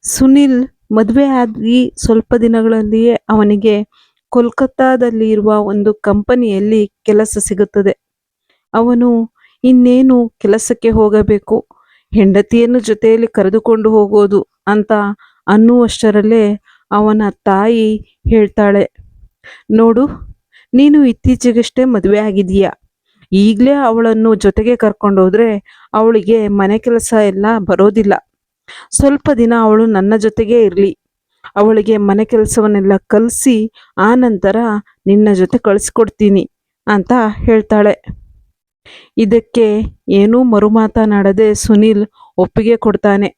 ಸುನಿಲ್ ಮದುವೆ ಆಗಿ ಸ್ವಲ್ಪ ದಿನಗಳಲ್ಲಿಯೇ ಅವನಿಗೆ ಕೋಲ್ಕತ್ತಾದಲ್ಲಿ ಇರುವ ಒಂದು ಕಂಪನಿಯಲ್ಲಿ ಕೆಲಸ ಸಿಗುತ್ತದೆ. ಅವನು ಇನ್ನೇನು ಕೆಲಸಕ್ಕೆ ಹೋಗಬೇಕು, ಹೆಂಡತಿಯನ್ನು ಜೊತೆಯಲ್ಲಿ ಕರೆದುಕೊಂಡು ಹೋಗೋದು ಅಂತ ಅನ್ನುವಷ್ಟರಲ್ಲೇ ಅವನ ತಾಯಿ ಹೇಳ್ತಾಳೆ, ನೋಡು, ನೀನು ಇತ್ತೀಚೆಗಷ್ಟೇ ಮದುವೆ ಆಗಿದೀಯಾ. ಈಗಲೇ ಅವಳನ್ನು ಜೊತೆಗೆ ಕರ್ಕೊಂಡೋದ್ರೆ ಅವಳಿಗೆ ಮನೆ ಕೆಲಸ ಎಲ್ಲ ಬರೋದಿಲ್ಲ. ಸ್ವಲ್ಪ ದಿನ ಅವಳು ನನ್ನ ಜೊತೆಗೇ ಇರಲಿ. ಅವಳಿಗೆ ಮನೆ ಕೆಲಸವನ್ನೆಲ್ಲ ಕಲಿಸಿ ಆ ನಂತರ ನಿನ್ನ ಜೊತೆ ಕಳಿಸ್ಕೊಡ್ತೀನಿ ಅಂತ ಹೇಳ್ತಾಳೆ. ಇದಕ್ಕೆ ಏನೂ ಮರುಮಾತನಾಡದೆ ಸುನಿಲ್ ಒಪ್ಪಿಗೆ ಕೊಡ್ತಾನೆ.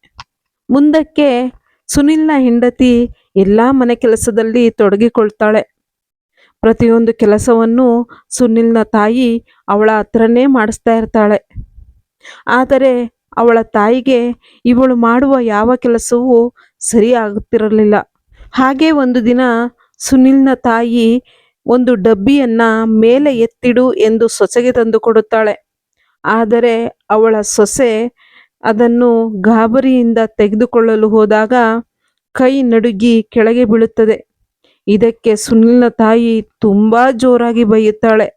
ಮುಂದಕ್ಕೆ ಸುನಿಲ್ನ ಹೆಂಡತಿ ಎಲ್ಲ ಮನೆ ಕೆಲಸದಲ್ಲಿ ತೊಡಗಿಕೊಳ್ತಾಳೆ. ಪ್ರತಿಯೊಂದು ಕೆಲಸವನ್ನು ಸುನಿಲ್ನ ತಾಯಿ ಅವಳ ಹತ್ರನೇ ಮಾಡಿಸ್ತಾ ಇರ್ತಾಳೆ. ಆದರೆ ಅವಳ ತಾಯಿಗೆ ಇವಳು ಮಾಡುವ ಯಾವ ಕೆಲಸವೂ ಸರಿಯಾಗುತ್ತಿರಲಿಲ್ಲ. ಹಾಗೆ ಒಂದು ದಿನ ಸುನಿಲ್ನ ತಾಯಿ ಒಂದು ಡಬ್ಬಿಯನ್ನ ಮೇಲೆ ಎತ್ತಿಡು ಎಂದು ಸೊಸೆಗೆ ತಂದು ಕೊಡುತ್ತಾಳೆ. ಆದರೆ ಅವಳ ಸೊಸೆ ಅದನ್ನು ಗಾಬರಿಯಿಂದ ತೆಗೆದುಕೊಳ್ಳಲು ಹೋದಾಗ ಕೈ ನಡುಗಿ ಕೆಳಗೆ ಬೀಳುತ್ತದೆ. ಇದಕ್ಕೆ ಸುನಿಲ್ನ ತಾಯಿ ತುಂಬಾ ಜೋರಾಗಿ ಬೈಯುತ್ತಾಳೆ.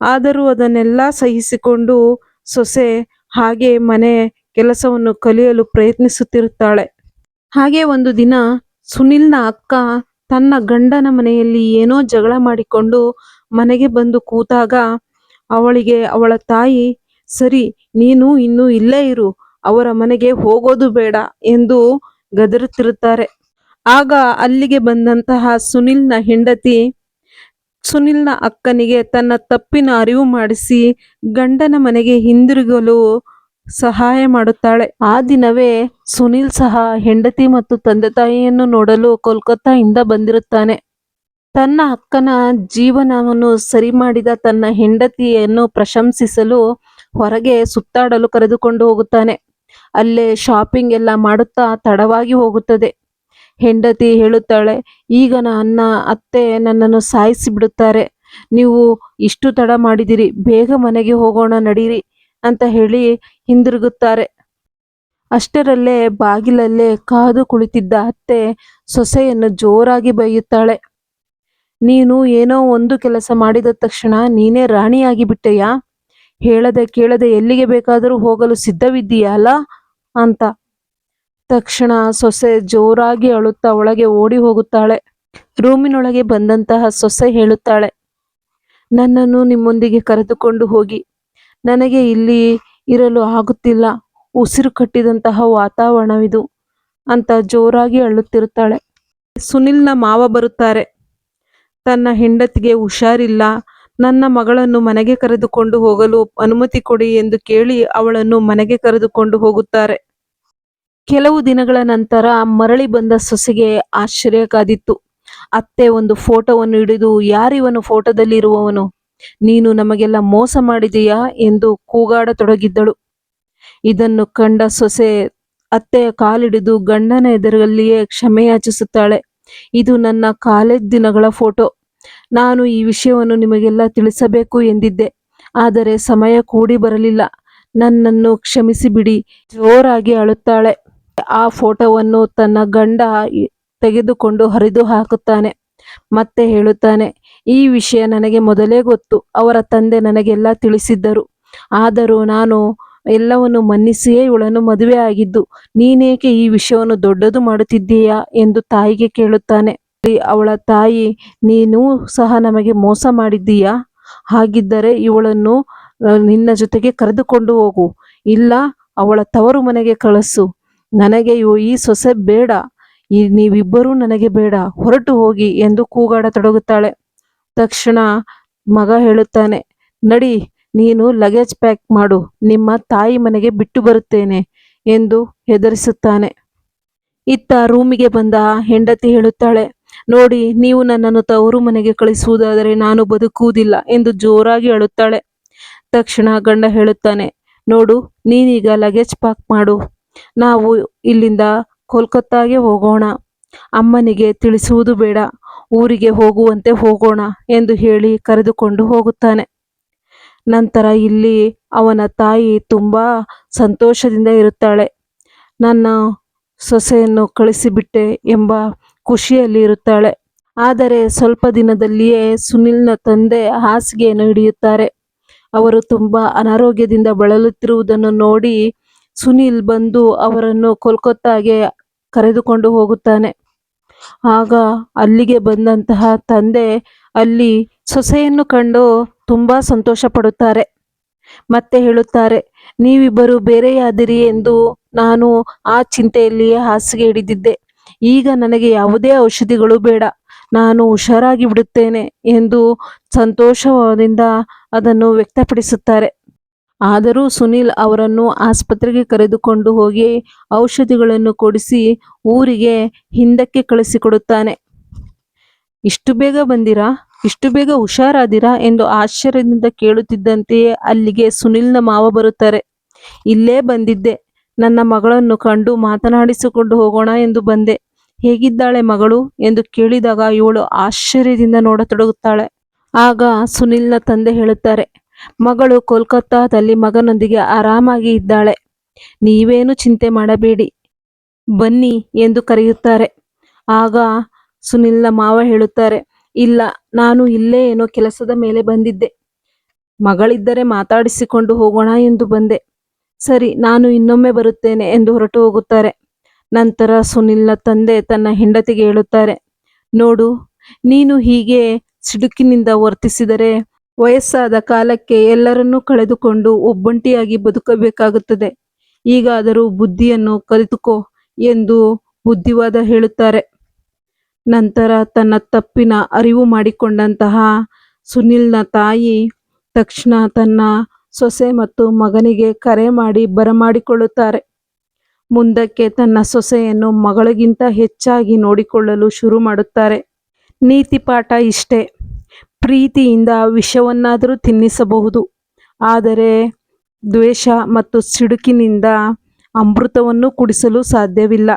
ಆದರೂ ಅದನ್ನೆಲ್ಲ ಸಹಿಸಿಕೊಂಡು ಸೊಸೆ ಹಾಗೆ ಮನೆ ಕೆಲಸವನ್ನು ಕಲಿಯಲು ಪ್ರಯತ್ನಿಸುತ್ತಿರುತ್ತಾಳೆ. ಹಾಗೆ ಒಂದು ದಿನ ಸುನಿಲ್ನ ಅಕ್ಕ ತನ್ನ ಗಂಡನ ಮನೆಯಲ್ಲಿ ಏನೋ ಜಗಳ ಮಾಡಿಕೊಂಡು ಮನೆಗೆ ಬಂದು ಕೂತಾಗ ಅವಳಿಗೆ ಅವಳ ತಾಯಿ, ಸರಿ, ನೀನು ಇನ್ನೂ ಇಲ್ಲೇ ಇರು, ಅವರ ಮನೆಗೆ ಹೋಗೋದು ಬೇಡ ಎಂದು ಗದರುತ್ತಿರುತ್ತಾರೆ. ಆಗ ಅಲ್ಲಿಗೆ ಬಂದಂತಹ ಸುನಿಲ್ನ ಹೆಂಡತಿ ಸುನಿಲ್ನ ಅಕ್ಕನಿಗೆ ತನ್ನ ತಪ್ಪಿನ ಅರಿವು ಮಾಡಿಸಿ ಗಂಡನ ಮನೆಗೆ ಹಿಂದಿರುಗಲು ಸಹಾಯ ಮಾಡುತ್ತಾಳೆ. ಆ ದಿನವೇ ಸುನಿಲ್ ಸಹ ಹೆಂಡತಿ ಮತ್ತು ತಂದೆ ತಾಯಿಯನ್ನು ನೋಡಲು ಕೋಲ್ಕತ್ತಾದಿಂದ ಬಂದಿರುತ್ತಾನೆ. ತನ್ನ ಅಕ್ಕನ ಜೀವನವನ್ನು ಸರಿ ಮಾಡಿದ ತನ್ನ ಹೆಂಡತಿಯನ್ನು ಪ್ರಶಂಸಿಸಲು ಹೊರಗೆ ಸುತ್ತಾಡಲು ಕರೆದುಕೊಂಡು ಹೋಗುತ್ತಾನೆ. ಅಲ್ಲೇ ಶಾಪಿಂಗ್ ಎಲ್ಲ ಮಾಡುತ್ತಾ ತಡವಾಗಿ ಹೋಗುತ್ತದೆ. ಹೆಂಡತಿ ಹೇಳುತ್ತಾಳೆ, ಈಗ ನನ್ನ ಅತ್ತೆ ನನ್ನನ್ನು ಸಾಯಿಸಿ ಬಿಡುತ್ತಾರೆ, ನೀವು ಇಷ್ಟು ತಡ ಮಾಡಿದಿರಿ, ಬೇಗ ಮನೆಗೆ ಹೋಗೋಣ ನಡೀರಿ ಅಂತ ಹೇಳಿ ಹಿಂದಿರುಗುತ್ತಾರೆ. ಅಷ್ಟರಲ್ಲೇ ಬಾಗಿಲಲ್ಲೇ ಕಾದು ಕುಳಿತಿದ್ದ ಅತ್ತೆ ಸೊಸೆಯನ್ನು ಜೋರಾಗಿ ಬೈಯುತ್ತಾಳೆ. ನೀನು ಏನೋ ಒಂದು ಕೆಲಸ ಮಾಡಿದ ತಕ್ಷಣ ನೀನೇ ರಾಣಿಯಾಗಿ ಬಿಟ್ಟೆಯಾ? ಹೇಳದೆ ಕೇಳದೆ ಎಲ್ಲಿಗೆ ಬೇಕಾದರೂ ಹೋಗಲು ಸಿದ್ಧವಿದ್ದೀಯಲ್ಲ ಅಂತ. ತಕ್ಷಣ ಸೊಸೆ ಜೋರಾಗಿ ಅಳುತ್ತಾ ಒಳಗೆ ಓಡಿ ಹೋಗುತ್ತಾಳೆ. ರೂಮಿನೊಳಗೆ ಬಂದಂತಹ ಸೊಸೆ ಹೇಳುತ್ತಾಳೆ, ನನ್ನನ್ನು ನಿಮ್ಮೊಂದಿಗೆ ಕರೆದುಕೊಂಡು ಹೋಗಿ, ನನಗೆ ಇಲ್ಲಿ ಇರಲು ಆಗುತ್ತಿಲ್ಲ, ಉಸಿರು ಕಟ್ಟಿದಂತಹ ವಾತಾವರಣವಿದು ಅಂತ ಜೋರಾಗಿ ಅಳುತ್ತಿರುತ್ತಾಳೆ. ಸುನಿಲ್ನ ಮಾವ ಬರುತ್ತಾರೆ. ತನ್ನ ಹೆಂಡತಿಗೆ ಹುಷಾರಿಲ್ಲ, ನನ್ನ ಮಗಳನ್ನು ಮನೆಗೆ ಕರೆದುಕೊಂಡು ಹೋಗಲು ಅನುಮತಿ ಕೊಡಿ ಎಂದು ಕೇಳಿ ಅವಳನ್ನು ಮನೆಗೆ ಕರೆದುಕೊಂಡು ಹೋಗುತ್ತಾರೆ. ಕೆಲವು ದಿನಗಳ ನಂತರ ಮರಳಿ ಬಂದ ಸೊಸೆಗೆ ಆಶ್ಚರ್ಯ ಕಾದಿತ್ತು. ಅತ್ತೆ ಒಂದು ಫೋಟೋವನ್ನು ಹಿಡಿದು, ಯಾರಿವನು ಫೋಟೋದಲ್ಲಿ ಇರುವವನು, ನೀನು ನಮಗೆಲ್ಲ ಮೋಸ ಮಾಡಿದೀಯಾ ಎಂದು ಕೂಗಾಡತೊಡಗಿದ್ದಳು. ಇದನ್ನು ಕಂಡ ಸೊಸೆ ಅತ್ತೆಯ ಕಾಲಿಡಿದು ಗಂಡನ ಎದುರಲ್ಲಿಯೇ ಕ್ಷಮೆಯಾಚಿಸುತ್ತಾಳೆ. ಇದು ನನ್ನ ಕಾಲೇಜ್ ದಿನಗಳ ಫೋಟೋ, ನಾನು ಈ ವಿಷಯವನ್ನು ನಿಮಗೆಲ್ಲ ತಿಳಿಸಬೇಕು ಎಂದಿದ್ದೆ, ಆದರೆ ಸಮಯ ಕೂಡಿ ಬರಲಿಲ್ಲ, ನನ್ನನ್ನು ಕ್ಷಮಿಸಿ ಬಿಡಿ, ಜೋರಾಗಿ ಅಳುತ್ತಾಳೆ. ಆ ಫೋಟೋವನ್ನು ತನ್ನ ಗಂಡ ತೆಗೆದುಕೊಂಡು ಹರಿದು ಹಾಕುತ್ತಾನೆ. ಮತ್ತೆ ಹೇಳುತ್ತಾನೆ, ಈ ವಿಷಯ ನನಗೆ ಮೊದಲೇ ಗೊತ್ತು, ಅವರ ತಂದೆ ನನಗೆಲ್ಲ ತಿಳಿಸಿದ್ದರು, ಆದರೂ ನಾನು ಎಲ್ಲವನ್ನು ಮನ್ನಿಸಿಯೇ ಇವಳನ್ನು ಮದುವೆ ಆಗಿದ್ದು, ನೀನೇಕೆ ಈ ವಿಷಯವನ್ನು ದೊಡ್ಡದು ಮಾಡುತ್ತಿದ್ದೀಯಾ ಎಂದು ತಾಯಿಗೆ ಕೇಳುತ್ತಾನೆ. ಅವಳ ತಾಯಿ, ನೀನು ಸಹ ನಮಗೆ ಮೋಸ ಮಾಡಿದ್ದೀಯಾ? ಹಾಗಿದ್ದರೆ ಇವಳನ್ನು ನಿನ್ನ ಜೊತೆಗೆ ಕರೆದುಕೊಂಡು ಹೋಗು, ಇಲ್ಲ ಅವಳ ತವರು ಮನೆಗೆ ಕಳಿಸು, ನನಗೆ ಈ ಸೊಸೆ ಬೇಡ, ನೀವಿಬ್ಬರೂ ನನಗೆ ಬೇಡ, ಹೊರಟು ಹೋಗಿ ಎಂದು ಕೂಗಾಡತೊಡಗುತ್ತಾಳೆ. ತಕ್ಷಣ ಮಗ ಹೇಳುತ್ತಾನೆ, ನಡಿ, ನೀನು ಲಗೇಜ್ ಪ್ಯಾಕ್ ಮಾಡು, ನಿಮ್ಮ ತಾಯಿ ಮನೆಗೆ ಬಿಟ್ಟು ಬರುತ್ತೇನೆ ಎಂದು ಹೆದರಿಸುತ್ತಾನೆ. ಇತ್ತ ರೂಮಿಗೆ ಬಂದ ಹೆಂಡತಿ ಹೇಳುತ್ತಾಳೆ, ನೋಡಿ, ನೀವು ನನ್ನನ್ನು ತವರು ಮನೆಗೆ ಕಳಿಸುವುದಾದರೆ ನಾನು ಬದುಕುವುದಿಲ್ಲ ಎಂದು ಜೋರಾಗಿ ಅಳುತ್ತಾಳೆ. ತಕ್ಷಣ ಗಂಡ ಹೇಳುತ್ತಾನೆ, ನೋಡು, ನೀನೀಗ ಲಗೇಜ್ ಪ್ಯಾಕ್ ಮಾಡು, ನಾವು ಇಲ್ಲಿಂದ ಕೋಲ್ಕತ್ತಾಗೆ ಹೋಗೋಣ, ಅಮ್ಮನಿಗೆ ತಿಳಿಸುವುದು ಬೇಡ, ಊರಿಗೆ ಹೋಗುವಂತೆ ಹೋಗೋಣ ಎಂದು ಹೇಳಿ ಕರೆದುಕೊಂಡು ಹೋಗುತ್ತಾನೆ. ನಂತರ ಇಲ್ಲಿ ಅವನ ತಾಯಿ ತುಂಬಾ ಸಂತೋಷದಿಂದ ಇರುತ್ತಾಳೆ. ನನ್ನ ಸೊಸೆಯನ್ನು ಕಳಿಸಿಬಿಟ್ಟೆ ಎಂಬ ಖುಷಿಯಲ್ಲಿ ಇರುತ್ತಾಳೆ. ಆದರೆ ಸ್ವಲ್ಪ ದಿನದಲ್ಲಿಯೇ ಸುನಿಲ್ನ ತಂದೆ ಹಾಸಿಗೆಯನ್ನು ಹಿಡಿಯುತ್ತಾರೆ. ಅವರು ತುಂಬ ಅನಾರೋಗ್ಯದಿಂದ ಬಳಲುತ್ತಿರುವುದನ್ನು ನೋಡಿ ಸುನಿಲ್ ಬಂದು ಅವರನ್ನು ಕೋಲ್ಕತ್ತಾಗೆ ಕರೆದುಕೊಂಡು ಹೋಗುತ್ತಾನೆ. ಆಗ ಅಲ್ಲಿಗೆ ಬಂದಂತಹ ತಂದೆ ಅಲ್ಲಿ ಸೊಸೆಯನ್ನು ಕಂಡು ತುಂಬ ಸಂತೋಷ ಪಡುತ್ತಾರೆ. ಮತ್ತೆ ಹೇಳುತ್ತಾರೆ, ನೀವಿಬ್ಬರು ಬೇರೆಯಾದಿರಿ ಎಂದು ನಾನು ಆ ಚಿಂತೆಯಲ್ಲಿಯೇ ಹಾಸಿಗೆ ಹಿಡಿದಿದ್ದೆ. ಈಗ ನನಗೆ ಯಾವುದೇ ಔಷಧಿಗಳು ಬೇಡ, ನಾನು ಹುಷಾರಾಗಿ ಬಿಡುತ್ತೇನೆ ಎಂದು ಸಂತೋಷದಿಂದ ಅದನ್ನು ವ್ಯಕ್ತಪಡಿಸುತ್ತಾರೆ. ಆದರೂ ಸುನಿಲ್ ಅವರನ್ನು ಆಸ್ಪತ್ರೆಗೆ ಕರೆದುಕೊಂಡು ಹೋಗಿ ಔಷಧಿಗಳನ್ನು ಕೊಡಿಸಿ ಊರಿಗೆ ಹಿಂದಕ್ಕೆ ಕಳಿಸಿಕೊಡುತ್ತಾನೆ. ಇಷ್ಟು ಬೇಗ ಬಂದಿರಾ, ಇಷ್ಟು ಬೇಗ ಹುಷಾರಾದಿರಾ ಎಂದು ಆಶ್ಚರ್ಯದಿಂದ ಕೇಳುತ್ತಿದ್ದಂತೆಯೇ ಅಲ್ಲಿಗೆ ಸುನಿಲ್ನ ಮಾವ ಬರುತ್ತಾರೆ. ಇಲ್ಲೇ ಬಂದಿದ್ದೆ, ನನ್ನ ಮಗಳನ್ನು ಕಂಡು ಮಾತನಾಡಿಸಿಕೊಂಡು ಹೋಗೋಣ ಎಂದು ಬಂದೆ. ಹೇಗಿದ್ದಾಳೆ ಮಗಳು ಎಂದು ಕೇಳಿದಾಗ ಇವಳು ಆಶ್ಚರ್ಯದಿಂದ ನೋಡತೊಡಗುತ್ತಾಳೆ. ಆಗ ಸುನಿಲ್ನ ತಂದೆ ಹೇಳುತ್ತಾರೆ, ಮಗಳು ಕೋಲ್ಕತ್ತಾದಲ್ಲಿ ಮಗನೊಂದಿಗೆ ಆರಾಮಾಗಿ ಇದ್ದಾಳೆ, ನೀವೇನು ಚಿಂತೆ ಮಾಡಬೇಡಿ, ಬನ್ನಿ ಎಂದು ಕರೆಯುತ್ತಾರೆ. ಆಗ ಸುನಿಲ್ನ ಮಾವ ಹೇಳುತ್ತಾರೆ, ಇಲ್ಲ, ನಾನು ಇಲ್ಲೇ ಏನೋ ಕೆಲಸದ ಮೇಲೆ ಬಂದಿದ್ದೆ, ಮಗಳಿದ್ದರೆ ಮಾತಾಡಿಸಿಕೊಂಡು ಹೋಗೋಣ ಎಂದು ಬಂದೆ. ಸರಿ, ನಾನು ಇನ್ನೊಮ್ಮೆ ಬರುತ್ತೇನೆ ಎಂದು ಹೊರಟು ಹೋಗುತ್ತಾರೆ. ನಂತರ ಸುನಿಲ್ನ ತಂದೆ ತನ್ನ ಹೆಂಡತಿಗೆ ಹೇಳುತ್ತಾರೆ, ನೋಡು, ನೀನು ಹೀಗೆ ಸಿಡುಕಿನಿಂದ ವರ್ತಿಸಿದರೆ ವಯಸ್ಸಾದ ಕಾಲಕ್ಕೆ ಎಲ್ಲರನ್ನೂ ಕಳೆದುಕೊಂಡು ಒಬ್ಬಂಟಿಯಾಗಿ ಬದುಕಬೇಕಾಗುತ್ತದೆ. ಈಗಾದರೂ ಬುದ್ಧಿಯನ್ನು ಕಲಿತುಕೋ ಎಂದು ಬುದ್ಧಿವಾದ ಹೇಳುತ್ತಾರೆ. ನಂತರ ತನ್ನ ತಪ್ಪಿನ ಅರಿವು ಮಾಡಿಕೊಂಡಂತಹ ಸುನಿಲ್ನ ತಾಯಿ ತಕ್ಷಣ ತನ್ನ ಸೊಸೆ ಮತ್ತು ಮಗನಿಗೆ ಕರೆ ಮಾಡಿ ಬರಮಾಡಿಕೊಳ್ಳುತ್ತಾರೆ. ಮುಂದಕ್ಕೆ ತನ್ನ ಸೊಸೆಯನ್ನು ಮಗಳಿಗಿಂತ ಹೆಚ್ಚಾಗಿ ನೋಡಿಕೊಳ್ಳಲು ಶುರು ಮಾಡುತ್ತಾರೆ. ನೀತಿ ಪಾಠ ಇಷ್ಟೇ, ಪ್ರೀತಿಯಿಂದ ವಿಷವನ್ನಾದರೂ ತಿನ್ನಿಸಬಹುದು, ಆದರೆ ದ್ವೇಷ ಮತ್ತು ಸಿಡುಕಿನಿಂದ ಅಮೃತವನ್ನು ಕುಡಿಸಲು ಸಾಧ್ಯವಿಲ್ಲ.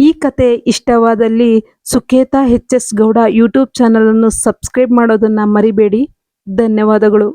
ಈ ಕತೆ ಇಷ್ಟವಾದಲ್ಲಿ ಸುಕೇತಾ ಎಚ್ ಎಸ್ ಗೌಡ ಯೂಟ್ಯೂಬ್ ಚಾನಲನ್ನು ಸಬ್ಸ್ಕ್ರೈಬ್ ಮಾಡೋದನ್ನು ಮರಿಬೇಡಿ. ಧನ್ಯವಾದಗಳು.